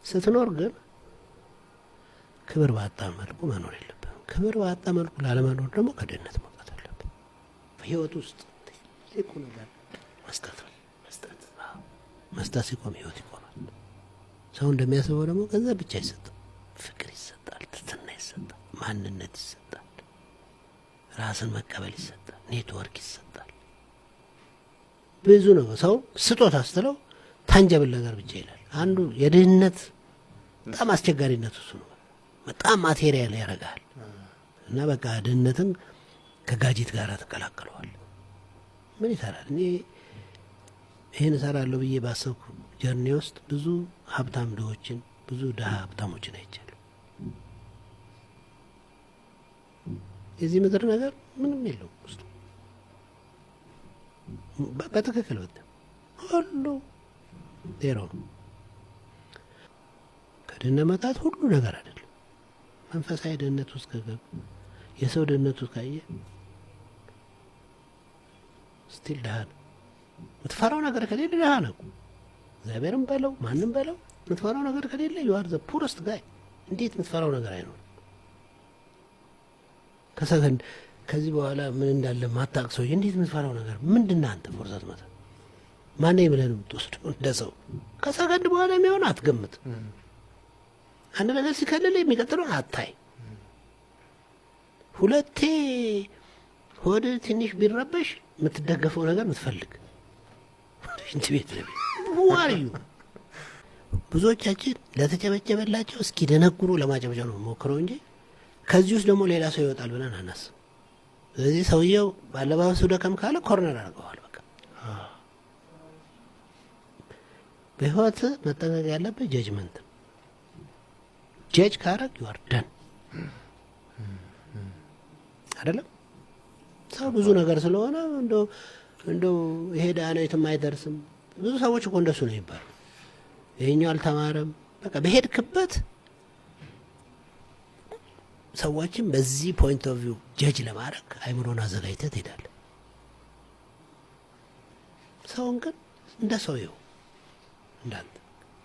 ስትኖር ግን ክብር ባጣ መልኩ መኖር የለብህም። ክብር ባጣ መልኩ ላለመኖር ደግሞ ከድህነት መውጣት አለብህ። ህይወት ውስጥ ትልቁ ነገር መስጠት ነው። መስጠት ሲቆም ህይወት ይቆማል። ሰው እንደሚያስበው ደግሞ ገንዘብ ብቻ አይሰጥም። ፍቅር ይሰጣል፣ ትህትና ይሰጣል፣ ማንነት ይሰጣል፣ ራስን መቀበል ይሰጣል፣ ኔትወርክ ይሰጣል። ብዙ ነው። ሰው ስጦታ ስትለው ታንጀብል ነገር ብቻ ይላል። አንዱ የድህነት በጣም አስቸጋሪነት እሱ ነው። በጣም ማቴሪያል ያደርጋል እና በቃ ድህነትን ከጋጂት ጋር ተቀላቅለዋል። ምን ይሰራል? እኔ ይህን እሰራለሁ ብዬ ባሰብኩ ጀርኒ ውስጥ ብዙ ሀብታም ድሆችን፣ ብዙ ድሀ ሀብታሞችን አይቻለሁ። የዚህ ምድር ነገር ምንም የለውም ውስጡ በትክክል ወደ ሁሉ ዜሮ ነው። ከድህነት መውጣት ሁሉ ነገር አይደለም። መንፈሳዊ ድህነት ውስጥ ከገቡ የሰው ድህነት ውስጥ ካየ ስቲል ድሀ ነው። የምትፈራው ነገር ከሌለ ድሀ ነው። እግዚአብሔርም በለው ማንም በለው የምትፈራው ነገር ከሌለ you are the poorest guy። እንዴት የምትፈራው ነገር አይኖርም? ከሰከንድ ከዚህ በኋላ ምን እንዳለ ማታቅ ሰው እንዴት የምትፈራው ነገር ምንድነው? አንተ ፎርዛት መጣ ማን ነው ብለን የምትወስደው እንደ ሰው ከሰከንድ በኋላ የሚሆን አትገምት። አንድ ነገር ሲከለለ የሚቀጥለው አታይ። ሁለቴ ሆድ ትንሽ ቢረበሽ የምትደገፈው ነገር የምትፈልግ እንት ቤት ለቤት ዋሪዩ ብዙዎቻችን ለተጨበጨበላቸው እስኪ ደነግሩ ለማጨብጨብ ነው ሞክረው እንጂ ከዚህ ውስጥ ደግሞ ሌላ ሰው ይወጣል ብለን አናስብ። ስለዚህ ሰውየው ባለባበሱ ደከም ካለ ኮርነር አድርገዋል። በቃ በህይወት መጠንቀቅ ያለበት ጀጅመንት ጀጅ ካረግ you are done አይደለም። ሰው ብዙ ነገር ስለሆነ እንደው ይሄዳ ነው የትም አይደርስም። ብዙ ሰዎች እኮ እንደሱ ነው ይባላል። ይሄኛው አልተማረም በቃ በሄድክበት ሰዎችን በዚህ ፖይንት ኦፍ ቪው ጀጅ ለማድረግ አይምሮን አዘጋጅተህ ትሄዳለህ። ሰውን ግን እንደ ሰው ይኸው እንዳንተ